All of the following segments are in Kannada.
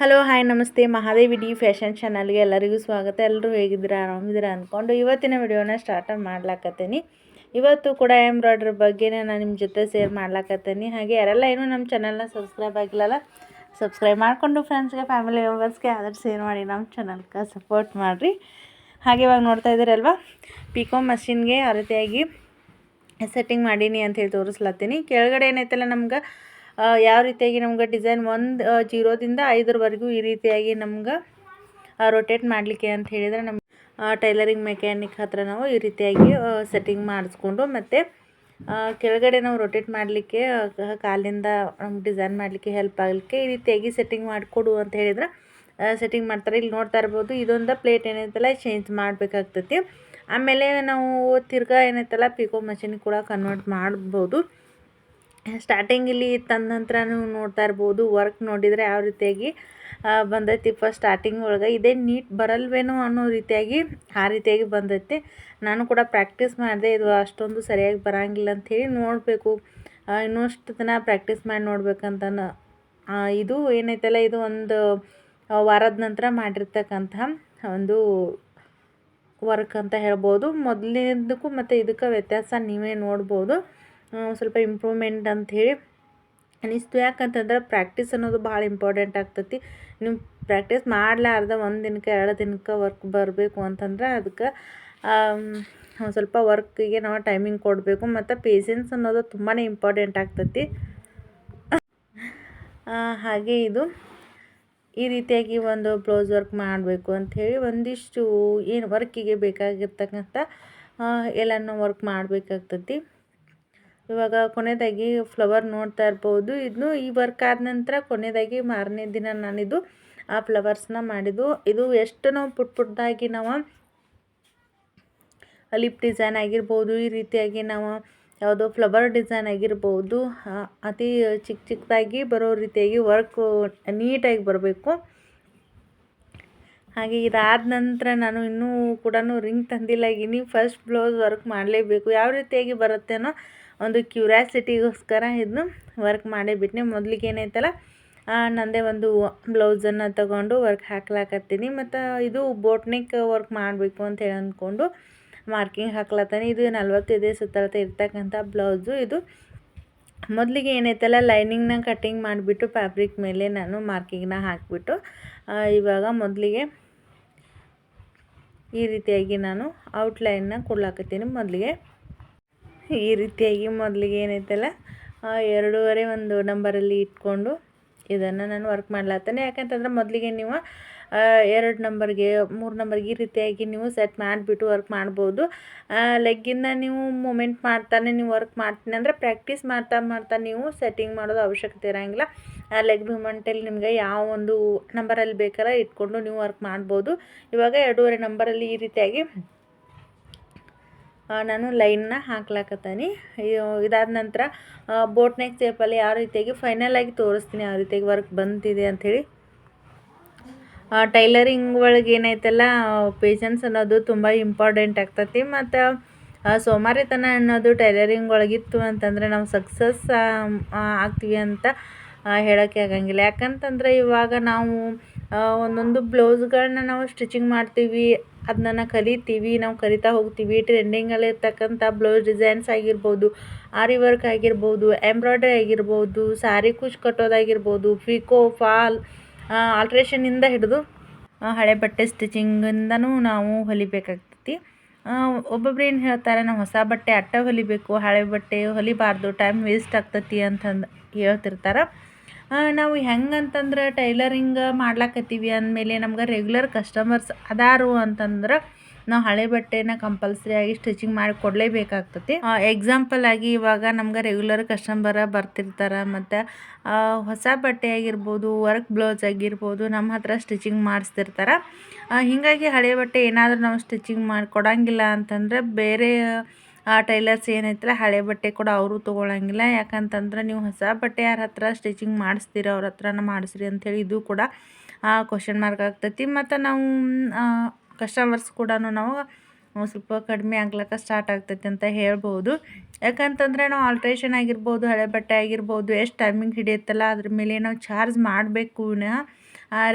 ಹಲೋ ಹಾಯ್ ನಮಸ್ತೆ ಮಹಾದೇವಿ ಡಿ ಫ್ಯಾಷನ್ ಚಾನಲ್ಗೆ ಎಲ್ಲರಿಗೂ ಸ್ವಾಗತ. ಎಲ್ಲರೂ ಹೇಗಿದ್ದೀರಾ, ಆರಾಮಿದ್ದೀರಾ ಅಂದ್ಕೊಂಡು ಇವತ್ತಿನ ವಿಡಿಯೋನ ಸ್ಟಾರ್ಟ್ ಮಾಡ್ಲಾಕತ್ತೀನಿ. ಇವತ್ತು ಕೂಡ ಎಂಬ್ರಾಯ್ಡ್ರಿ ಬಗ್ಗೆನೇ ನಾನು ನಿಮ್ಮ ಜೊತೆ ಶೇರ್ ಮಾಡ್ಲಾಕತ್ತೀನಿ. ಹಾಗೆ ಯಾರೆಲ್ಲ ಏನೂ ನಮ್ಮ ಚಾನಲ್ನ ಸಬ್ಸ್ಕ್ರೈಬ್ ಆಗಿಲ್ಲಲ್ಲ, ಸಬ್ಸ್ಕ್ರೈಬ್ ಮಾಡಿಕೊಂಡು ಫ್ರೆಂಡ್ಸ್ಗೆ ಫ್ಯಾಮಿಲಿ ಮೆಂಬರ್ಸ್ಗೆ ಆದಷ್ಟು ಶೇರ್ ಮಾಡಿ ನಮ್ಮ ಚಾನಲ್ಗೆ ಸಪೋರ್ಟ್ ಮಾಡಿರಿ. ಹಾಗೆ ಇವಾಗ ನೋಡ್ತಾ ಇದ್ದೀರಲ್ವ, ಪಿಕೋ ಮಷಿನ್ಗೆ ಯಾವ ರೀತಿಯಾಗಿ ಸೆಟ್ಟಿಂಗ್ ಮಾಡೀನಿ ಅಂಥೇಳಿ ತೋರಿಸ್ಲತ್ತೀನಿ. ಕೆಳಗಡೆ ಏನೈತಲ್ಲ ನಮ್ಗೆ ಯಾವ ರೀತಿಯಾಗಿ ನಮ್ಗೆ ಡಿಸೈನ್ 0ದಿಂದ 5ವರೆಗೂ ಈ ರೀತಿಯಾಗಿ ನಮ್ಗೆ ರೊಟೇಟ್ ಮಾಡಲಿಕ್ಕೆ ಅಂತ ಹೇಳಿದರೆ ನಮ್ಮ ಟೈಲರಿಂಗ್ ಮೆಕ್ಯಾನಿಕ್ ಹತ್ರ ನಾವು ಈ ರೀತಿಯಾಗಿ ಸೆಟ್ಟಿಂಗ್ ಮಾಡಿಸ್ಕೊಂಡು ಮತ್ತು ಕೆಳಗಡೆ ನಾವು ರೊಟೇಟ್ ಮಾಡಲಿಕ್ಕೆ ಕಾಲಿಂದ ನಮ್ಗೆ ಡಿಸೈನ್ ಮಾಡಲಿಕ್ಕೆ ಹೆಲ್ಪ್ ಆಗಲಿಕ್ಕೆ ಈ ರೀತಿಯಾಗಿ ಸೆಟ್ಟಿಂಗ್ ಮಾಡಿಕೊಡು ಅಂತ ಹೇಳಿದ್ರೆ ಸೆಟ್ಟಿಂಗ್ ಮಾಡ್ತಾರೆ. ಇಲ್ಲಿ ನೋಡ್ತಾ ಇರ್ಬೋದು, ಇದೊಂದು ಪ್ಲೇಟ್ ಏನೈತಲ್ಲ ಚೇಂಜ್ ಮಾಡಬೇಕಾಗ್ತೈತಿ. ಆಮೇಲೆ ನಾವು ತಿರ್ಗಾ ಏನೈತಲ್ಲ ಪಿಕೋ ಮಷಿನಿಗೆ ಕೂಡ ಕನ್ವರ್ಟ್ ಮಾಡ್ಬೋದು. ಸ್ಟಾರ್ಟಿಂಗ್ ಇಲ್ಲಿ ತಂದ ನಂತರ ನೀವು ನೋಡ್ತಾ ಇರ್ಬೋದು, ವರ್ಕ್ ನೋಡಿದರೆ ಯಾವ ರೀತಿಯಾಗಿ ಬಂದೈತಿ. ಫಸ್ಟ್ ಸ್ಟಾರ್ಟಿಂಗ್ ಒಳಗೆ ಇದೇ ನೀಟ್ ಬರಲ್ವೇನೋ ಅನ್ನೋ ರೀತಿಯಾಗಿ ಆ ರೀತಿಯಾಗಿ ಬಂದೈತಿ. ನಾನು ಕೂಡ ಪ್ರಾಕ್ಟೀಸ್ ಮಾಡಿದೆ, ಇದು ಅಷ್ಟೊಂದು ಸರಿಯಾಗಿ ಬರೋಂಗಿಲ್ಲ ಅಂಥೇಳಿ ನೋಡಬೇಕು, ಇನ್ನಷ್ಟು ದಿನ ಪ್ರಾಕ್ಟೀಸ್ ಮಾಡಿ ನೋಡ್ಬೇಕಂತ. ಇದು ಏನೈತಲ್ಲ ಇದು ಒಂದು ವಾರದ ನಂತರ ಮಾಡಿರ್ತಕ್ಕಂಥ ಒಂದು ವರ್ಕ್ ಅಂತ ಹೇಳ್ಬೋದು. ಮೊದಲಿನದಕ್ಕೂ ಮತ್ತು ಇದಕ್ಕೆ ವ್ಯತ್ಯಾಸ ನೀವೇ ನೋಡ್ಬೋದು, ಸ್ವಲ್ಪ ಇಂಪ್ರೂವ್ಮೆಂಟ್ ಅಂಥೇಳಿ ಅನಿಸ್ತು. ಯಾಕಂತಂದ್ರೆ ಪ್ರಾಕ್ಟೀಸ್ ಅನ್ನೋದು ಭಾಳ ಇಂಪಾರ್ಟೆಂಟ್ ಆಗ್ತೈತಿ. ನೀವು ಪ್ರಾಕ್ಟೀಸ್ ಮಾಡಲಾರ್ದ 1 ದಿನಕ್ಕೆ 2 ದಿನಕ್ಕೆ ವರ್ಕ್ ಬರಬೇಕು ಅಂತಂದ್ರೆ ಅದಕ್ಕೆ ಸ್ವಲ್ಪ ವರ್ಕಿಗೆ ನಾವು ಟೈಮಿಂಗ್ ಕೊಡಬೇಕು ಮತ್ತು ಪೇಷನ್ಸ್ ಅನ್ನೋದು ತುಂಬಾ ಇಂಪಾರ್ಟೆಂಟ್ ಆಗ್ತೈತಿ. ಹಾಗೆ ಇದು ಈ ರೀತಿಯಾಗಿ ಒಂದು ಬ್ಲೌಸ್ ವರ್ಕ್ ಮಾಡಬೇಕು ಅಂಥೇಳಿ ಒಂದಿಷ್ಟು ಏನು ವರ್ಕಿಗೆ ಬೇಕಾಗಿರ್ತಕ್ಕಂಥ ಎಲ್ಲನೂ ವರ್ಕ್ ಮಾಡಬೇಕಾಗ್ತೈತಿ. ಇವಾಗ ಕೊನೆಯದಾಗಿ ಫ್ಲವರ್ ನೋಡ್ತಾ ಇರ್ಬೋದು. ಇದನ್ನು ಈ ವರ್ಕ್ ಆದ ನಂತರ ಕೊನೆಯದಾಗಿ ಮಾರನೇ ದಿನ ನಾನಿದು ಆ ಫ್ಲವರ್ಸ್ನ ಮಾಡಿದ್ದು. ಇದು ಎಷ್ಟು ನಾವು ಪುಟ್ಟದಾಗಿ ನಾವು ಲಿಪ್ ಡಿಸೈನ್ ಆಗಿರ್ಬೋದು, ಈ ರೀತಿಯಾಗಿ ನಾವು ಯಾವುದೋ ಫ್ಲವರ್ ಡಿಸೈನ್ ಆಗಿರ್ಬೋದು, ಅತಿ ಚಿಕ್ಕದಾಗಿ ಬರೋ ರೀತಿಯಾಗಿ ವರ್ಕ್ ನೀಟಾಗಿ ಬರಬೇಕು. ಹಾಗೆ ಇದಾದ ನಂತರ ನಾನು ಇನ್ನೂ ಕೂಡ ರಿಂಗ್ ತಂದಿಲ್ಲ. ಇನ್ನು ಫಸ್ಟ್ ಬ್ಲೌಸ್ ವರ್ಕ್ ಮಾಡಲೇಬೇಕು, ಯಾವ ರೀತಿಯಾಗಿ ಬರುತ್ತೇನೋ ಒಂದು ಕ್ಯೂರಿಯಾಸಿಟಿಗೋಸ್ಕರ ಇದನ್ನು ವರ್ಕ್ ಮಾಡೇ ಬಿಟ್ಟನೆ. ಮೊದಲಿಗೆ ಏನೈತಲ್ಲ ನಂದೇ ಒಂದು ಬ್ಲೌಸನ್ನು ತಗೊಂಡು ವರ್ಕ್ ಹಾಕ್ಲಾಕತ್ತೀನಿ. ಮತ್ತು ಇದು ಬೋಟ್ನೆಕ್ ವರ್ಕ್ ಮಾಡಬೇಕು ಅಂತ ಹೇಳಿ ಅಂದ್ಕೊಂಡು ಮಾರ್ಕಿಂಗ್ ಹಾಕ್ಲತ್ತೀನಿ. ಇದು 45 ಸುತ್ತಳತೆ ಇರ್ತಕ್ಕಂಥ ಬ್ಲೌಸು. ಇದು ಮೊದಲಿಗೆ ಏನೈತಲ್ಲ ಲೈನಿಂಗ್ನ ಕಟ್ಟಿಂಗ್ ಮಾಡಿಬಿಟ್ಟು ಫ್ಯಾಬ್ರಿಕ್ ಮೇಲೆ ನಾನು ಮಾರ್ಕಿಂಗ್ನ ಹಾಕಿಬಿಟ್ಟು ಇವಾಗ ಮೊದಲಿಗೆ ಈ ರೀತಿಯಾಗಿ ನಾನು ಔಟ್ಲೈನ್ನ ಕೊಡ್ಲಾಕತ್ತೀನಿ. ಮೊದಲಿಗೆ ಈ ರೀತಿಯಾಗಿ ಮೊದಲಿಗೆ ಏನೈತಲ್ಲ 2.5 ಒಂದು ನಂಬರಲ್ಲಿ ಇಟ್ಕೊಂಡು ಇದನ್ನು ನಾನು ವರ್ಕ್ ಮಾಡ್ಲಾತೇನೆ. ಯಾಕಂತಂದ್ರೆ ಮೊದಲಿಗೆ ನೀವು 2 ನಂಬರ್ಗೆ 3 ನಂಬರ್ಗೆ ಈ ರೀತಿಯಾಗಿ ನೀವು ಸೆಟ್ ಮಾಡಿಬಿಟ್ಟು ವರ್ಕ್ ಮಾಡ್ಬೋದು. ಲೆಗ್ಗಿಂದ ನೀವು ಮೂಮೆಂಟ್ ಮಾಡ್ತಾನೆ ನೀವು ವರ್ಕ್ ಮಾಡ್ತೀನಿ ಅಂದರೆ ಪ್ರಾಕ್ಟೀಸ್ ಮಾಡ್ತಾ ನೀವು ಸೆಟ್ಟಿಂಗ್ ಮಾಡೋದು ಅವಶ್ಯಕತೆ ಇರೋಂಗಿಲ್ಲ. ಲೆಗ್ ಮೂಮೆಂಟಲ್ಲಿ ನಿಮಗೆ ಯಾವ ಒಂದು ನಂಬರಲ್ಲಿ ಬೇಕಾದ್ರೆ ಇಟ್ಕೊಂಡು ನೀವು ವರ್ಕ್ ಮಾಡ್ಬೋದು. ಇವಾಗ 2.5 ನಂಬರಲ್ಲಿ ಈ ರೀತಿಯಾಗಿ ನಾನು ಲೈನ್ನ ಹಾಕ್ಲಾಕತ್ತೀನಿ. ಇದಾದ ನಂತರ ಬೋಟ್ ನೆಕ್ ಶೇಪಲ್ಲಿ ಯಾವ ರೀತಿಯಾಗಿ ಫೈನಲಾಗಿ ತೋರಿಸ್ತೀನಿ ಯಾವ ರೀತಿಯಾಗಿ ವರ್ಕ್ ಬಂದಿದೆ ಅಂಥೇಳಿ. ಟೈಲರಿಂಗ್ ಒಳಗೆ ಏನೈತಲ್ಲ ಪೇಷನ್ಸ್ ಅನ್ನೋದು ತುಂಬ ಇಂಪಾರ್ಟೆಂಟ್ ಆಗ್ತೈತಿ. ಮತ್ತು ಸೋಮಾರಿತನ ಅನ್ನೋದು ಟೈಲರಿಂಗ್ ಒಳಗಿತ್ತು ಅಂತಂದರೆ ನಾವು ಸಕ್ಸಸ್ ಆಗ್ತೀವಿ ಅಂತ ಹೇಳೋಕ್ಕೆ ಆಗಂಗಿಲ್ಲ. ಯಾಕಂತಂದರೆ ಇವಾಗ ನಾವು ಒಂದೊಂದು ಬ್ಲೌಸ್ಗಳನ್ನ ನಾವು ಸ್ಟಿಚಿಂಗ್ ಮಾಡ್ತೀವಿ, ಅದನ್ನ ಕಲಿತೀವಿ, ನಾವು ಕಲಿತಾ ಹೋಗ್ತೀವಿ. ಟ್ರೆಂಡಿಂಗಲ್ಲಿ ಇರ್ತಕ್ಕಂಥ ಬ್ಲೌಸ್ ಡಿಸೈನ್ಸ್ ಆಗಿರ್ಬೋದು, ಆರಿ ವರ್ಕ್ ಆಗಿರ್ಬೋದು, ಎಂಬ್ರಾಯ್ಡ್ರಿ ಆಗಿರ್ಬೋದು, ಸಾರಿ ಕುಚ್ ಕಟ್ಟೋದಾಗಿರ್ಬೋದು, ಪಿಕೋ ಫಾಲ್ ಆಲ್ಟ್ರೇಷನಿಂದ ಹಿಡಿದು ಹಳೆ ಬಟ್ಟೆ ಸ್ಟಿಚಿಂಗಿಂದನೂ ನಾವು ಹೊಲಿಬೇಕಾಗ್ತೈತಿ. ಒಬ್ಬೊಬ್ರು ಏನು ಹೇಳ್ತಾರೆ, ನಾವು ಹೊಸ ಬಟ್ಟೆ ಅಟ್ಟ ಹೊಲಿಬೇಕು, ಹಳೆ ಬಟ್ಟೆ ಹೊಲಿಬಾರ್ದು, ಟೈಮ್ ವೇಸ್ಟ್ ಆಗ್ತೈತಿ ಅಂತಂದು ಹೇಳ್ತಿರ್ತಾರೆ. ನಾವು ಹೆಂಗಂತಂದ್ರೆ ಟೈಲರಿಂಗ್ ಮಾಡ್ಲಾಕತ್ತೀವಿ ಅಂದಮೇಲೆ ನಮ್ಗೆ ರೆಗ್ಯುಲರ್ ಕಸ್ಟಮರ್ಸ್ ಅದಾರು ಅಂತಂದ್ರೆ ನಾವು ಹಳೆ ಬಟ್ಟೆನ ಕಂಪಲ್ಸರಿಯಾಗಿ ಸ್ಟಿಚಿಂಗ್ ಮಾಡಿ ಕೊಡಲೇಬೇಕಾಗ್ತೈತಿ. ಎಕ್ಸಾಂಪಲ್ ಆಗಿ ಇವಾಗ ನಮ್ಗೆ ರೆಗ್ಯುಲರ್ ಕಸ್ಟಮರ ಬರ್ತಿರ್ತಾರೆ, ಮತ್ತು ಹೊಸ ಬಟ್ಟೆ ಆಗಿರ್ಬೋದು, ವರ್ಕ್ ಬ್ಲೌಸ್ ಆಗಿರ್ಬೋದು ನಮ್ಮ ಹತ್ರ ಸ್ಟಿಚಿಂಗ್ ಮಾಡಿಸ್ತಿರ್ತಾರೆ. ಹೀಗಾಗಿ ಹಳೆ ಬಟ್ಟೆ ಏನಾದರೂ ನಾವು ಸ್ಟಿಚಿಂಗ್ ಮಾಡಿ ಕೊಡೋಂಗಿಲ್ಲ ಅಂತಂದರೆ ಬೇರೆ ಟೈಲರ್ಸ್ ಏನೈತಲ್ಲ ಹಳೆ ಬಟ್ಟೆ ಕೂಡ ಅವರು ತೊಗೊಳಂಗಿಲ್ಲ. ಯಾಕಂತಂದ್ರೆ ನೀವು ಹೊಸ ಬಟ್ಟೆ ಯಾರ ಹತ್ರ ಸ್ಟಿಚಿಂಗ್ ಮಾಡಿಸ್ತೀರ ಅವ್ರ ಹತ್ರನ ಮಾಡಿಸ್ರಿ ಅಂಥೇಳಿ ಇದು ಕೂಡ ಕ್ವಶನ್ ಮಾರ್ಕ್ ಆಗ್ತೈತಿ. ಮತ್ತು ನಾವು ಕಸ್ಟಮರ್ಸ್ ಕೂಡ ನಾವು ಸ್ವಲ್ಪ ಕಡಿಮೆ ಆಗ್ಲಿಕ್ಕೆ ಸ್ಟಾರ್ಟ್ ಆಗ್ತೈತಿ ಅಂತ ಹೇಳ್ಬೋದು. ಯಾಕಂತಂದರೆ ನಾವು ಆಲ್ಟ್ರೇಷನ್ ಆಗಿರ್ಬೋದು, ಹಳೆ ಬಟ್ಟೆ ಆಗಿರ್ಬೋದು, ಎಷ್ಟು ಟೈಮಿಂಗ್ ಹಿಡಿಯುತ್ತಲ್ಲ ಅದ್ರ ಮೇಲೆ ನಾವು ಚಾರ್ಜ್ ಮಾಡಬೇಕು ವಿನಃ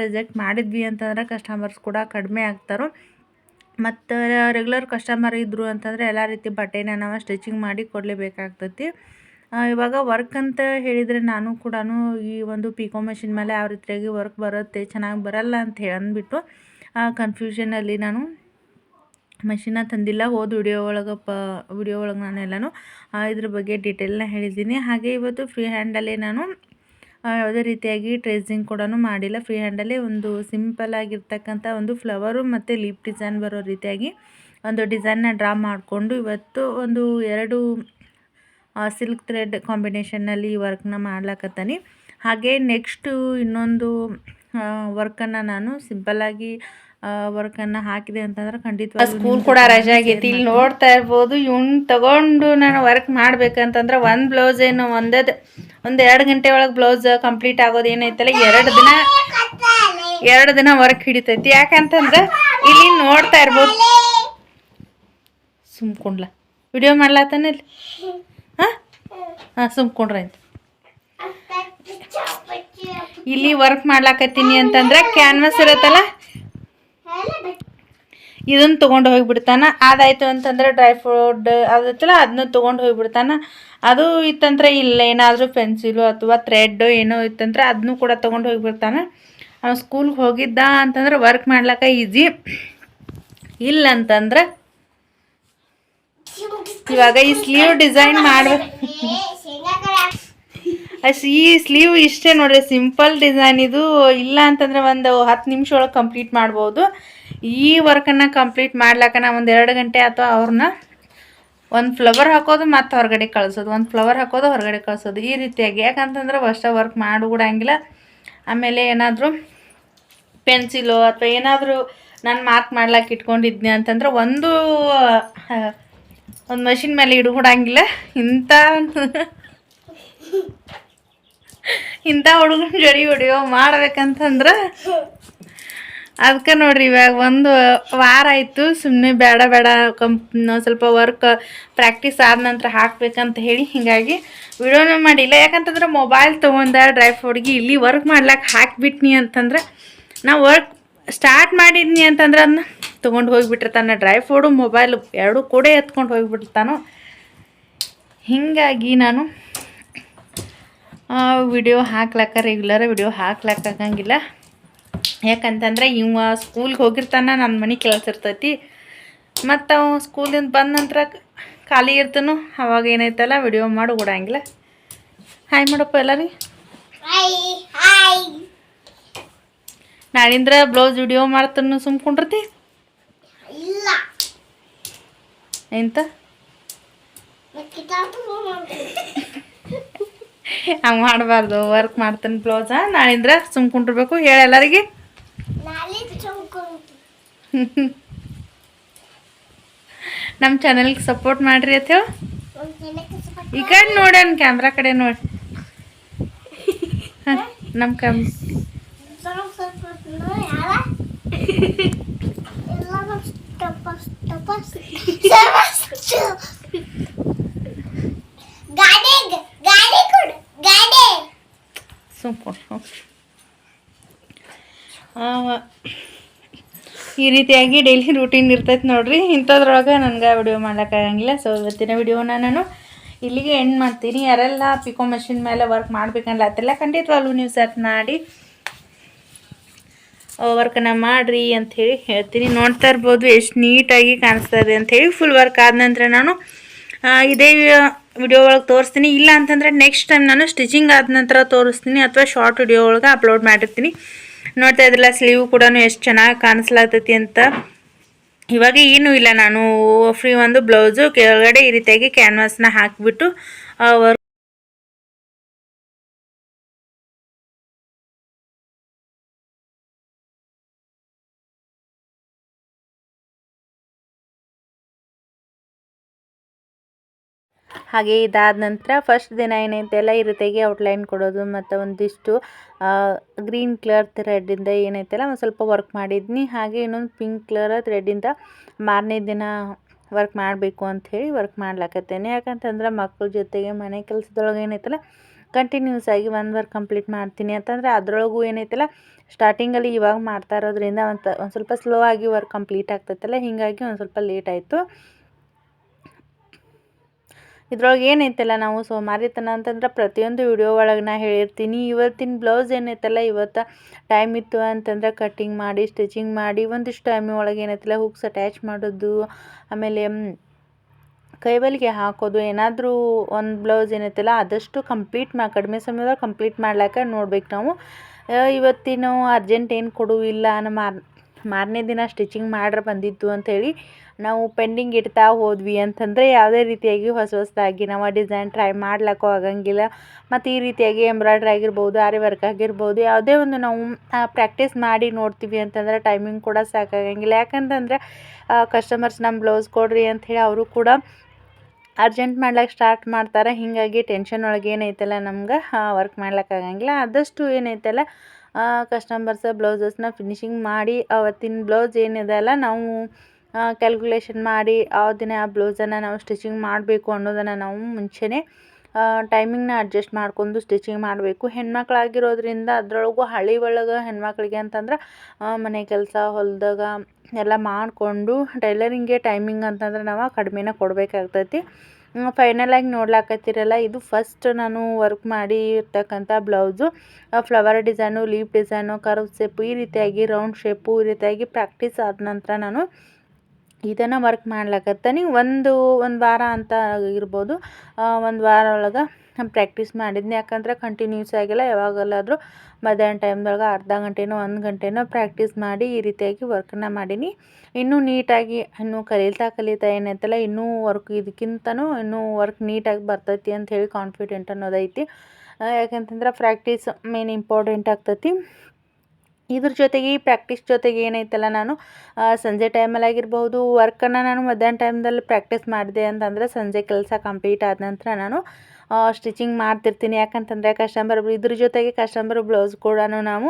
ರಿಜೆಕ್ಟ್ ಮಾಡಿದ್ವಿ ಅಂತಂದ್ರೆ ಕಸ್ಟಮರ್ಸ್ ಕೂಡ ಕಡಿಮೆ ಆಗ್ತಾರೆ. ಮತ್ತು ರೆಗ್ಯುಲರ್ ಕಸ್ಟಮರ್ ಇದ್ದರು ಅಂತಂದರೆ ಎಲ್ಲ ರೀತಿ ಬಟ್ಟೆನ ನಾವು ಸ್ಟಿಚಿಂಗ್ ಮಾಡಿ ಕೊಡಲೇಬೇಕಾಗ್ತೈತಿ. ಇವಾಗ ವರ್ಕ್ ಅಂತ ಹೇಳಿದರೆ ನಾನು ಕೂಡ ಈ ಒಂದು ಪಿಕೋ ಮೆಷಿನ್ ಮೇಲೆ ಯಾವ ರೀತಿಯಾಗಿ ವರ್ಕ್ ಬರುತ್ತೆ, ಚೆನ್ನಾಗಿ ಬರಲ್ಲ ಅಂತ ಹೇಳಿ ಅಂದ್ಬಿಟ್ಟು ಕನ್ಫ್ಯೂಷನಲ್ಲಿ ನಾನು ಮಷಿನ್ನ ತಂದಿಲ್ಲ. ಹೋದ ವಿಡಿಯೋ ಒಳಗೆ ನಾನೆಲ್ಲನೂ ಇದ್ರ ಬಗ್ಗೆ ಡೀಟೇಲ್ನ ಹೇಳಿದ್ದೀನಿ. ಹಾಗೆ ಇವತ್ತು ಫ್ರೀ ಹ್ಯಾಂಡಲ್ಲೇ ನಾನು ಯಾವುದೇ ರೀತಿಯಾಗಿ ಟ್ರೇಸಿಂಗ್ ಕೂಡ ಮಾಡಿಲ್ಲ. ಫ್ರೀ ಹ್ಯಾಂಡಲ್ಲೇ ಒಂದು ಸಿಂಪಲ್ ಆಗಿರ್ತಕ್ಕಂಥ ಒಂದು ಫ್ಲವರು ಮತ್ತು ಲೀಪ್ ಡಿಸೈನ್ ಬರೋ ರೀತಿಯಾಗಿ ಒಂದು ಡಿಸೈನ್ನ ಡ್ರಾ ಮಾಡಿಕೊಂಡು ಇವತ್ತು ಒಂದು 2 ಸಿಲ್ಕ್ ಥ್ರೆಡ್ ಕಾಂಬಿನೇಷನ್ನಲ್ಲಿ ಈ ವರ್ಕ್ನ ಮಾಡ್ಲಕತ್ತೀನಿ. ಹಾಗೆ ನೆಕ್ಸ್ಟು ಇನ್ನೊಂದು ವರ್ಕನ್ನು ನಾನು ಸಿಂಪಲ್ಲಾಗಿ ವರ್ಕನ್ನು ಹಾಕಿದೆ ಅಂತಂದ್ರೆ ಖಂಡಿತವಾಗಿ ಸ್ಕೂಲ್ ಕೂಡ ರಜೆ ಆಗೈತಿ. ಇಲ್ಲಿ ನೋಡ್ತಾ ಇರ್ಬೋದು, ಇವ್ನು ತಗೊಂಡು ನಾನು ವರ್ಕ್ ಮಾಡ್ಬೇಕಂತಂದ್ರೆ ಒಂದು ಬ್ಲೌಸ್ ಏನು ಒಂದು 2 ಗಂಟೆ ಒಳಗೆ ಬ್ಲೌಸ್ ಕಂಪ್ಲೀಟ್ ಆಗೋದು ಏನೈತಲ್ಲ 2 ದಿನ ವರ್ಕ್ ಹಿಡಿತೈತಿ. ಯಾಕಂತಂದ್ರೆ ಇಲ್ಲಿ ನೋಡ್ತಾ ಇರ್ಬೋದು, ಸುಮ್ಕೊಂಡ್ಲ ವಿಡಿಯೋ ಮಾಡ್ಲಾತಾನೆ ಇಲ್ಲಿ. ಹಾಂ ಸುಮ್ಕೊಂಡ್ರ ಅಂತ ಇಲ್ಲಿ ವರ್ಕ್ ಮಾಡ್ಲಾಕತ್ತೀನಿ ಅಂತಂದ್ರೆ ಕ್ಯಾನ್ವಾಸ್ ಇರತ್ತಲ್ಲ ಇದನ್ನು ತೊಗೊಂಡು ಹೋಗಿಬಿಡ್ತಾನೆ. ಅದಾಯಿತು ಅಂತಂದ್ರೆ ಡ್ರೈ ಫ್ರೂಟ್ ಅದೈತಲ್ಲ ಅದನ್ನ ತೊಗೊಂಡು ಹೋಗಿಬಿಡ್ತಾನೆ. ಅದು ಇತ್ತಂದ್ರೆ ಇಲ್ಲ ಏನಾದರೂ ಪೆನ್ಸಿಲು ಅಥವಾ ಥ್ರೆಡ್ಡು ಏನೋ ಇತ್ತಂದ್ರೆ ಅದನ್ನೂ ಕೂಡ ತೊಗೊಂಡು ಹೋಗಿಬಿಡ್ತಾನೆ. ಅವ್ನು ಸ್ಕೂಲ್ಗೆ ಹೋಗಿದ್ದ ಅಂತಂದ್ರೆ ವರ್ಕ್ ಮಾಡ್ಲಿಕ್ಕೆ ಈಸಿ. ಇಲ್ಲ ಅಂತಂದ್ರೆ ಇವಾಗ ಈ ಸ್ಲೀವ್ ಡಿಸೈನ್ ಮಾಡ್ಬೇಕು. ಈ ಸ್ಲೀವ್ ಇಷ್ಟೇ ನೋಡ್ರಿ, ಸಿಂಪಲ್ ಡಿಸೈನ್ ಇದು. ಇಲ್ಲ ಅಂತಂದ್ರೆ ಒಂದು 10 ನಿಮಿಷ ಒಳಗೆ ಕಂಪ್ಲೀಟ್ ಮಾಡ್ಬೋದು. ಈ ವರ್ಕನ್ನು ಕಂಪ್ಲೀಟ್ ಮಾಡ್ಲಾಕ ನಾ ಒಂದು 2 ಗಂಟೆ ಅಥವಾ ಅವ್ರನ್ನ ಒಂದು ಫ್ಲವರ್ ಹಾಕೋದು ಮತ್ತು ಹೊರಗಡೆ ಕಳಿಸೋದು, ಒಂದು ಫ್ಲವರ್ ಹಾಕೋದು ಹೊರಗಡೆ ಕಳಿಸೋದು, ಈ ರೀತಿಯಾಗಿ. ಯಾಕಂತಂದ್ರೆ ಅಷ್ಟೇ ವರ್ಕ್ ಮಾಡಿಬಿಡಂಗಿಲ್ಲ. ಆಮೇಲೆ ಏನಾದರೂ ಪೆನ್ಸಿಲು ಅಥವಾ ಏನಾದರೂ ನಾನು ಮಾರ್ಕ್ ಮಾಡ್ಲಾಕೆ ಇಟ್ಕೊಂಡಿದ್ನಿ ಅಂತಂದ್ರೆ ಒಂದು ಮಷಿನ್ ಮೇಲೆ ಇಡ್ಬಿಡಂಗಿಲ್ಲ. ಇಂಥ ಹುಡುಗನ ಜಡಿ ವಿಡಿಯೋ ಮಾಡ್ಬೇಕಂತಂದ್ರೆ ಅದಕ್ಕೆ ನೋಡ್ರಿ ಇವಾಗ 1 ವಾರ ಆಯಿತು ಸುಮ್ಮನೆ ಬೇಡ ಸ್ವಲ್ಪ ವರ್ಕ್ ಪ್ರಾಕ್ಟೀಸ್ ಆದ ನಂತರ ಹಾಕ್ಬೇಕಂತ ಹೇಳಿ ಹಿಂಗಾಗಿ ವಿಡಿಯೋನೂ ಮಾಡಿಲ್ಲ. ಯಾಕಂತಂದ್ರೆ ಮೊಬೈಲ್ ತೊಗೊಂಡ ಡ್ರೈ ಫ್ರೂಟ್ಗೆ ಇಲ್ಲಿ ವರ್ಕ್ ಮಾಡ್ಲಿಕ್ಕೆ ಹಾಕಿಬಿಟ್ನಿ ಅಂತಂದ್ರೆ ನಾವು ವರ್ಕ್ ಸ್ಟಾರ್ಟ್ ಮಾಡಿದ್ನಿ ಅಂತಂದ್ರೆ ಅದನ್ನ ತೊಗೊಂಡು ಹೋಗಿಬಿಟ್ಟಿರ್ತಾನೆ. ಡ್ರೈ ಫ್ರೂಟು ಮೊಬೈಲು 2 ಕೂಡ ಎತ್ಕೊಂಡು ಹೋಗಿಬಿಟ್ಟಿರ್ತಾನೋ. ಹೀಗಾಗಿ ನಾನು ವಿಡಿಯೋ ರೆಗ್ಯುಲರ್ ವಿಡಿಯೋ ಹಾಕ್ಲಕ್ಕಾಗಂಗಿಲ್ಲ. ಯಾಕಂತಂದ್ರೆ ಇವ ಸ್ಕೂಲ್ಗೆ ಹೋಗಿರ್ತಾನೆ, ನನ್ನ ಮನೆ ಕೆಲಸ ಇರ್ತೈತಿ. ಮತ್ತು ಅವ ಸ್ಕೂಲಿಂದ ಬಂದ ನಂತರ ಖಾಲಿ ಇರ್ತಾನು, ಅವಾಗ ಏನೈತಲ್ಲ ವಿಡಿಯೋ ಮಾಡಿ ಕೊಡಂಗಿಲ್ಲ. ಹಾಯ್ ಮಾಡಪ್ಪ ಎಲ್ಲರಿಗೆ. ನಾಳಿಂದ್ರ ಬ್ಲೌಸ್ ವಿಡಿಯೋ ಮಾಡ್ತಾನು ಸುಮ್ಕೊಂಡ್ರತಿ ಎಂತ ಹಂಗೆ ಮಾಡಬಾರ್ದು. ವರ್ಕ್ ಮಾಡ್ತಾನೆ ಬ್ಲೌಸ, ನಾಳಿಂದ್ರ ಸುಮ್ಕೊಂಡಿರ್ಬೇಕು. ಹೇಳಿ ಎಲ್ಲರಿಗೆ. ನಮ್ಮ ಚಾನಲ್ಗೆ ಸಪೋರ್ಟ್ ಮಾಡಿರಿ ಅಂತ ಹೇಳಿ. ಈ ಕಡೆ ನೋಡೋಣ, ಕ್ಯಾಮ್ರಾ ಕಡೆ ನೋಡಿ. ನಮ್ಮ ಈ ರೀತಿಯಾಗಿ ಡೈಲಿ ರೂಟೀನ್ ಇರ್ತೈತೆ ನೋಡ್ರಿ. ಇಂಥದ್ರೊಳಗೆ ನನಗೆ ವಿಡಿಯೋ ಮಾಡೋಕ್ಕಾಗಂಗಿಲ್ಲ. ಸೊ ಇವತ್ತಿನ ವಿಡಿಯೋನ ನಾನು ಇಲ್ಲಿಗೆ ಎಂಡ್ ಮಾಡ್ತೀನಿ. ಯಾರೆಲ್ಲ ಪಿಕೋ ಮೆಷಿನ್ ಮೇಲೆ ವರ್ಕ್ ಮಾಡ್ಬೇಕನ್ಲತ್ತಿಲ್ಲ ಖಂಡಿತವಾಗ್ಲೂ ನೀವು ಸರ್ಚ್ ಮಾಡಿ ವರ್ಕನ್ನು ಮಾಡಿರಿ ಅಂಥೇಳಿ ಹೇಳ್ತೀನಿ. ನೋಡ್ತಾ ಇರ್ಬೋದು ಎಷ್ಟು ನೀಟಾಗಿ ಕಾಣಿಸ್ತಾ ಇದೆ ಅಂಥೇಳಿ. ಫುಲ್ ವರ್ಕ್ ಆದ ನಂತರ ನಾನು ಇದೇ ವಿಡಿಯೋ ಒಳಗೆ ತೋರಿಸ್ತೀನಿ. ಇಲ್ಲ ಅಂತಂದರೆ ನೆಕ್ಸ್ಟ್ ಟೈಮ್ ನಾನು ಸ್ಟಿಚಿಂಗ್ ಆದ ನಂತರ ತೋರಿಸ್ತೀನಿ ಅಥವಾ ಶಾರ್ಟ್ ವಿಡಿಯೋ ಒಳಗೆ ಅಪ್ಲೋಡ್ ಮಾಡಿರ್ತೀನಿ. ನೋಡ್ತಾ ಇದ್ರಲ್ಲ ಸ್ಲೀವ್ ಕೂಡ ಎಷ್ಟು ಚೆನ್ನಾಗಿ ಕಾಣಿಸ್ಲಾತೈತಿ ಅಂತ. ಇವಾಗ ಏನೂ ಇಲ್ಲ, ನಾನು ಫ್ರೀ ಒಂದು ಬ್ಲೌಸು ಕೆಳಗಡೆ ಈ ರೀತಿಯಾಗಿ ಕ್ಯಾನ್ವಾಸ್ನ ಹಾಕಿಬಿಟ್ಟು ವರ್ಕ್ ಹಾಗೆ ಇದಾದ ನಂತರ ಫಸ್ಟ್ ದಿನ ಏನೈತೆಲ್ಲ ಈ ರೀತಿಯಾಗಿ ಔಟ್ಲೈನ್ ಕೊಡೋದು ಮತ್ತು ಒಂದಿಷ್ಟು ಗ್ರೀನ್ ಕಲರ್ ಥ್ರೆಡ್ಡಿಂದ ಏನೈತೆಲ್ಲ ಒಂದು ಸ್ವಲ್ಪ ವರ್ಕ್ ಮಾಡಿದ್ನಿ. ಹಾಗೆ ಇನ್ನೊಂದು ಪಿಂಕ್ ಕಲರ್ ಥ್ರೆಡ್ಡಿಂದ ಮಾರನೇ ದಿನ ವರ್ಕ್ ಮಾಡಬೇಕು ಅಂಥೇಳಿ ವರ್ಕ್ ಮಾಡ್ಲಾಕತ್ತೇನೆ. ಯಾಕಂತಂದ್ರೆ ಮಕ್ಕಳ ಜೊತೆಗೆ ಮನೆ ಕೆಲಸದೊಳಗೆ ಏನೈತಲ್ಲ ಕಂಟಿನ್ಯೂಸ್ ಆಗಿ ಒಂದು ವರ್ಕ್ ಕಂಪ್ಲೀಟ್ ಮಾಡ್ತೀನಿ ಅಂತಂದರೆ ಅದರೊಳಗೂ ಏನೈತಲ್ಲ ಸ್ಟಾರ್ಟಿಂಗಲ್ಲಿ ಇವಾಗ ಮಾಡ್ತಾ ಇರೋದ್ರಿಂದ ಒಂದು ಸ್ವಲ್ಪ ಸ್ಲೋ ಆಗಿ ವರ್ಕ್ ಕಂಪ್ಲೀಟ್ ಆಗ್ತೈತಲ್ಲ, ಹೀಗಾಗಿ ಒಂದು ಸ್ವಲ್ಪ ಲೇಟ್ ಆಯಿತು. ಇದ್ರೊಳಗೆ ಏನೈತಲ್ಲ ನಾವು ಸೋಮಾರಿತನ ಅಂತಂದ್ರೆ ಪ್ರತಿಯೊಂದು ವಿಡಿಯೋ ಒಳಗೆ ನಾ ಹೇಳಿರ್ತೀನಿ. ಇವತ್ತಿನ ಬ್ಲೌಸ್ ಏನೈತಲ್ಲ ಇವತ್ತು ಟೈಮ್ ಇತ್ತು ಅಂತಂದ್ರೆ ಕಟ್ಟಿಂಗ್ ಮಾಡಿ ಸ್ಟಿಚಿಂಗ್ ಮಾಡಿ ಒಂದಿಷ್ಟು ಟೈಮ್ ಒಳಗೆ ಏನೈತಲ್ಲ ಹುಕ್ಸ್ ಅಟ್ಯಾಚ್ ಮಾಡೋದು, ಆಮೇಲೆ ಕೈಬಲಿಗೆ ಹಾಕೋದು, ಏನಾದರೂ ಒಂದು ಬ್ಲೌಸ್ ಏನೈತಲ್ಲ ಆದಷ್ಟು ಕಡಿಮೆ ಸಮಯದಾಗ ಕಂಪ್ಲೀಟ್ ಮಾಡ್ಲಿಕ್ಕೆ ನೋಡ್ಬೇಕು ನಾವು. ಇವತ್ತಿನ ಅರ್ಜೆಂಟ್ ಏನು ಕೊಡುವಿಲ್ಲ, ಮಾರನೇ ದಿನ ಸ್ಟಿಚಿಂಗ್ ಮಾಡ್ರೆ ಬಂದಿತ್ತು ಅಂಥೇಳಿ ನಾವು ಪೆಂಡಿಂಗ್ ಇಡ್ತಾ ಹೋದ್ವಿ ಅಂತಂದರೆ ಯಾವುದೇ ರೀತಿಯಾಗಿ ಹೊಸದಾಗಿ ನಾವು ಡಿಸೈನ್ ಟ್ರೈ ಮಾಡ್ಲಿಕ್ಕೂ ಆಗಂಗಿಲ್ಲ. ಮತ್ತು ಈ ರೀತಿಯಾಗಿ ಎಂಬ್ರಾಯ್ಡ್ರಿ ಆಗಿರ್ಬೋದು, ಆರಿ ವರ್ಕ್ ಆಗಿರ್ಬೋದು, ಯಾವುದೇ ಒಂದು ನಾವು ಪ್ರಾಕ್ಟೀಸ್ ಮಾಡಿ ನೋಡ್ತೀವಿ ಅಂತಂದ್ರೆ ಟೈಮಿಂಗ್ ಕೂಡ ಸಾಕಾಗಂಗಿಲ್ಲ. ಯಾಕಂತಂದರೆ ಕಸ್ಟಮರ್ಸ್ ನಮ್ಮ ಬ್ಲೌಸ್ ಕೊಡ್ರಿ ಅಂಥೇಳಿ ಅವರು ಕೂಡ ಅರ್ಜೆಂಟ್ ಮಾಡ್ಲಿಕ್ಕೆ ಸ್ಟಾರ್ಟ್ ಮಾಡ್ತಾರೆ. ಹೀಗಾಗಿ ಟೆನ್ಷನ್ ಒಳಗೆ ಏನೈತಲ್ಲ ನಮ್ಗೆ ವರ್ಕ್ ಮಾಡ್ಲಿಕ್ಕಾಗಂಗಿಲ್ಲ. ಆದಷ್ಟು ಏನೈತಲ್ಲ ಕಸ್ಟಮರ್ಸ್ ಬ್ಲೌಸಸ್ನ ಫಿನಿಶಿಂಗ್ ಮಾಡಿ ಅವತ್ತಿನ ಬ್ಲೌಸ್ ಏನಿದೆಯಲ್ಲ ನಾವು ಕ್ಯಾಲ್ಕುಲೇಷನ್ ಮಾಡಿ ಆ ದಿನ ಆ ಬ್ಲೌಸನ್ನು ನಾವು ಸ್ಟಿಚಿಂಗ್ ಮಾಡಬೇಕು ಅನ್ನೋದನ್ನು ನಾವು ಮುಂಚೆನೇ ಟೈಮಿಂಗ್ನ ಅಡ್ಜಸ್ಟ್ ಮಾಡ್ಕೊಂಡು ಸ್ಟಿಚಿಂಗ್ ಮಾಡಬೇಕು. ಹೆಣ್ಮಕ್ಳಾಗಿರೋದ್ರಿಂದ ಅದರೊಳಗೂ ಹಳ್ಳಿ ಒಳಗೆ ಹೆಣ್ಮಕ್ಳಿಗೆ ಅಂತಂದ್ರೆ ಮನೆ ಕೆಲಸ ಹೊಲದಾಗ ಎಲ್ಲ ಮಾಡಿಕೊಂಡು ಟೈಲರಿಂಗ್ಗೆ ಟೈಮಿಂಗ್ ಅಂತಂದ್ರೆ ನಾವು ಕಡಿಮೆನೇ ಕೊಡಬೇಕಾಗ್ತೈತಿ. ಫೈನಲಾಗಿ ನೋಡ್ಲಾಕತ್ತೀರಲ್ಲ, ಇದು ಫಸ್ಟ್ ನಾನು ವರ್ಕ್ ಮಾಡಿ ಇರ್ತಕ್ಕಂಥ blouse. Flower design, leaf design, curve shape, ಈ ರೀತಿಯಾಗಿ ರೌಂಡ್ ಶೇಪು, ಈ ರೀತಿಯಾಗಿ ಪ್ರಾಕ್ಟೀಸ್ ಆದ ನಂತರ ನಾನು ಇದನ್ನು ವರ್ಕ್ ಮಾಡ್ಲಕತ್ತೀನಿ. ಒಂದು ವಾರ ಅಂತ ಇರ್ಬೋದು. ಒಂದು ವಾರ ಒಳಗೆ ಪ್ರಾಕ್ಟೀಸ್ ಮಾಡಿದ್ನಿ. ಯಾಕಂದ್ರೆ ಕಂಟಿನ್ಯೂಸ್ ಆಗಿಲ್ಲ, ಯಾವಾಗಲಾದರೂ ಮಧ್ಯಾಹ್ನ ಟೈಮ್ದೊಳಗೆ ಅರ್ಧ ಗಂಟೆನೋ 1 ಗಂಟೆನೋ ಪ್ರಾಕ್ಟೀಸ್ ಮಾಡಿ ಈ ರೀತಿಯಾಗಿ ವರ್ಕನ್ನು ಮಾಡೀನಿ. ಇನ್ನೂ ನೀಟಾಗಿ ಇನ್ನೂ ಕಲಿತಾ ಏನೈತಲ್ಲ ಇನ್ನೂ ವರ್ಕ್ ಇದಕ್ಕಿಂತನೂ ಇನ್ನೂ ವರ್ಕ್ ನೀಟಾಗಿ ಬರ್ತೈತಿ ಅಂಥೇಳಿ ಕಾನ್ಫಿಡೆಂಟ್ ಅನ್ನೋದೈತಿ. ಯಾಕಂತಂದ್ರೆ ಪ್ರಾಕ್ಟೀಸ್ ಮೇನ್ ಇಂಪಾರ್ಟೆಂಟ್ ಆಗ್ತೈತಿ. ಇದ್ರ ಜೊತೆಗೆ ಈ ಪ್ರಾಕ್ಟೀಸ್ ಜೊತೆಗೆ ಏನೈತಲ್ಲ ನಾನು ಸಂಜೆ ಟೈಮಲ್ಲಾಗಿರ್ಬೋದು ವರ್ಕನ್ನು ನಾನು ಮಧ್ಯಾಹ್ನ ಟೈಮ್ದಲ್ಲಿ ಪ್ರಾಕ್ಟೀಸ್ ಮಾಡಿದೆ ಅಂತಂದರೆ ಸಂಜೆ ಕೆಲಸ ಕಂಪ್ಲೀಟ್ ಆದ ನಂತರ ನಾನು ಸ್ಟಿಚಿಂಗ್ ಮಾಡ್ತಿರ್ತೀನಿ. ಯಾಕಂತಂದರೆ ಇದ್ರ ಜೊತೆಗೆ ಕಸ್ಟಮರ್ ಬ್ಲೌಸ್ ಕೂಡ ನಾವು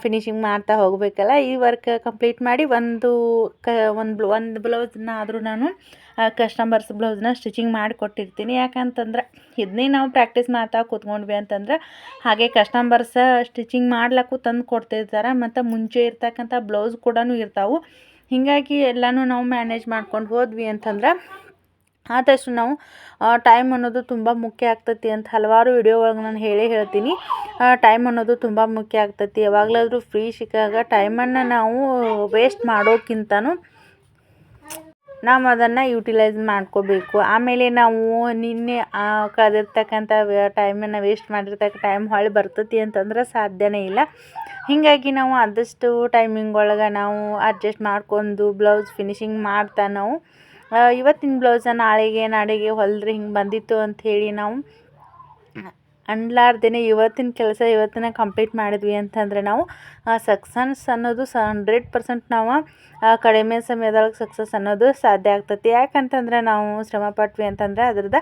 ಫಿನಿಶಿಂಗ್ ಮಾಡ್ತಾ ಹೋಗಬೇಕಲ್ಲ. ಈ ವರ್ಕ್ ಕಂಪ್ಲೀಟ್ ಮಾಡಿ ಒಂದು ಬ್ಲೌಸನ್ನ ಆದರೂ ನಾನು ಕಸ್ಟಮರ್ಸ್ ಬ್ಲೌಸ್ನ ಸ್ಟಿಚಿಂಗ್ ಮಾಡಿಕೊಟ್ಟಿರ್ತೀನಿ. ಯಾಕಂತಂದ್ರೆ ಇದನ್ನೇ ನಾವು ಪ್ರಾಕ್ಟೀಸ್ ಮಾಡ್ತಾ ಕೂತ್ಕೊಂಡ್ವಿ ಅಂತಂದ್ರೆ ಹಾಗೆ ಕಸ್ಟಮರ್ಸ ಸ್ಟಿಚಿಂಗ್ ಮಾಡ್ಲಿಕ್ಕೂ ತಂದು ಕೊಡ್ತಿರ್ತಾರೆ. ಮತ್ತು ಮುಂಚೆ ಇರ್ತಕ್ಕಂಥ ಬ್ಲೌಸ್ ಕೂಡ ಇರ್ತಾವೆ. ಹೀಗಾಗಿ ಎಲ್ಲನೂ ನಾವು ಮ್ಯಾನೇಜ್ ಮಾಡ್ಕೊಂಡು ಹೋದ್ವಿ ಅಂತಂದ್ರೆ ಆದಷ್ಟು ನಾವು ಟೈಮ್ ಅನ್ನೋದು ತುಂಬ ಮುಖ್ಯ ಆಗ್ತೈತಿ ಅಂತ ಹಲವಾರು ವಿಡಿಯೋ ಒಳಗೆ ನಾನು ಹೇಳ್ತೀನಿ. ಟೈಮ್ ಅನ್ನೋದು ತುಂಬ ಮುಖ್ಯ ಆಗ್ತೈತಿ. ಯಾವಾಗಲಾದರೂ ಫ್ರೀ ಸಿಕ್ಕಾಗ ಟೈಮನ್ನು ನಾವು ವೇಸ್ಟ್ ಮಾಡೋಕ್ಕಿಂತನೂ ನಾವು ಅದನ್ನು ಯುಟಿಲೈಸ್ ಮಾಡ್ಕೋಬೇಕು. ಆಮೇಲೆ ನಾವು ನಿನ್ನೆ ಕಳೆದಿರ್ತಕ್ಕಂಥ ಟೈಮನ್ನು ವೇಸ್ಟ್ ಮಾಡಿರ್ತಕ್ಕ ಟೈಮ್ ಹೊಳ್ಳಿ ಬರ್ತೈತಿ ಅಂತಂದ್ರೆ ಸಾಧ್ಯನೇ ಇಲ್ಲ. ಹೀಗಾಗಿ ನಾವು ಆದಷ್ಟು ಟೈಮಿಂಗ್ ಒಳಗೆ ನಾವು ಅಡ್ಜಸ್ಟ್ ಮಾಡ್ಕೊಂಡು ಬ್ಲೌಸ್ ಫಿನಿಶಿಂಗ್ ಮಾಡ್ತಾ ನಾವು ಇವತ್ತಿನ ಬ್ಲೌಸ ನಾಳೆಗೆ ಹೊಲಿದ್ರೆ ಹಿಂಗೆ ಬಂದಿತ್ತು ಅಂಥೇಳಿ ನಾವು ಅನ್ಲಾರ್ದೇ ಇವತ್ತಿನ ಕೆಲಸ ಇವತ್ತಿನ ಕಂಪ್ಲೀಟ್ ಮಾಡಿದ್ವಿ ಅಂತಂದರೆ ನಾವು ಸಕ್ಸಸ್ ಅನ್ನೋದು 100% ನಾವು ಕಡಿಮೆ ಸಮಯದೊಳಗೆ ಸಕ್ಸಸ್ ಅನ್ನೋದು ಸಾಧ್ಯ ಆಗ್ತೈತಿ. ಯಾಕಂತಂದ್ರೆ ನಾವು ಶ್ರಮ ಪಟ್ವಿ ಅಂತಂದರೆ ಅದ್ರದ್ದು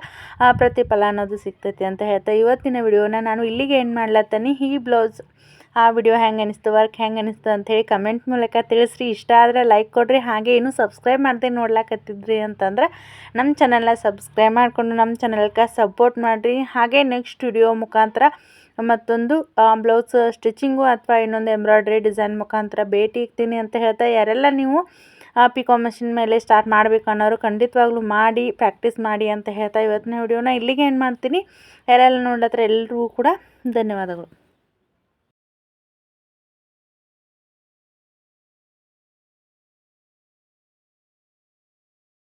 ಪ್ರತಿಫಲ ಅನ್ನೋದು ಸಿಗ್ತೈತಿ ಅಂತ ಹೇಳ್ತಾ ಇವತ್ತಿನ ವಿಡಿಯೋನ ನಾನು ಇಲ್ಲಿಗೆ ಎಂಡ್ ಮಾಡ್ಲತ್ತೀನಿ. ಈ ಬ್ಲೌಸ್ ಆ ವಿಡಿಯೋ ಹೆಂಗೆ ಅನಿಸ್ತು, ವರ್ಕ್ ಹೆಂಗೆ ಅನಿಸ್ತು ಅಂಥೇಳಿ ಕಮೆಂಟ್ ಮೂಲಕ ತಿಳಿಸ್ರಿ. ಇಷ್ಟ ಆದರೆ ಲೈಕ್ ಕೊಡಿರಿ. ಹಾಗೆ ಇನ್ನೂ ಸಬ್ಸ್ಕ್ರೈಬ್ ಮಾಡದೆ ನೋಡ್ಲಾಕತ್ತಿದ್ರಿ ಅಂತಂದ್ರೆ ನಮ್ಮ ಚಾನಲ್ನ ಸಬ್ಸ್ಕ್ರೈಬ್ ಮಾಡಿಕೊಂಡು ನಮ್ಮ ಚಾನಲ್ಗೆ ಸಪೋರ್ಟ್ ಮಾಡಿರಿ. ಹಾಗೆ ನೆಕ್ಸ್ಟ್ ವಿಡಿಯೋ ಮುಖಾಂತರ ಮತ್ತೊಂದು ಬ್ಲೌಸ್ ಸ್ಟಿಚಿಂಗು ಅಥವಾ ಇನ್ನೊಂದು ಎಂಬ್ರಾಯ್ಡ್ರಿ ಡಿಸೈನ್ ಮುಖಾಂತರ ಭೇಟಿ ಇರ್ತೀನಿ ಅಂತ ಹೇಳ್ತಾ ಯಾರೆಲ್ಲ ನೀವು ಪಿಕೋ ಮಷಿನ್ ಮೇಲೆ ಸ್ಟಾರ್ಟ್ ಮಾಡಬೇಕು ಅನ್ನೋರು ಖಂಡಿತವಾಗ್ಲೂ ಮಾಡಿ ಪ್ರಾಕ್ಟೀಸ್ ಮಾಡಿ ಅಂತ ಹೇಳ್ತಾ ಇವತ್ತಿನ ವಿಡಿಯೋನ ಇಲ್ಲಿಗೆ ಏನು ಮಾಡ್ತೀನಿ. ಯಾರೆಲ್ಲ ನೋಡ್ಲತ್ರ ಎಲ್ರಿಗೂ ಕೂಡ ಧನ್ಯವಾದಗಳು.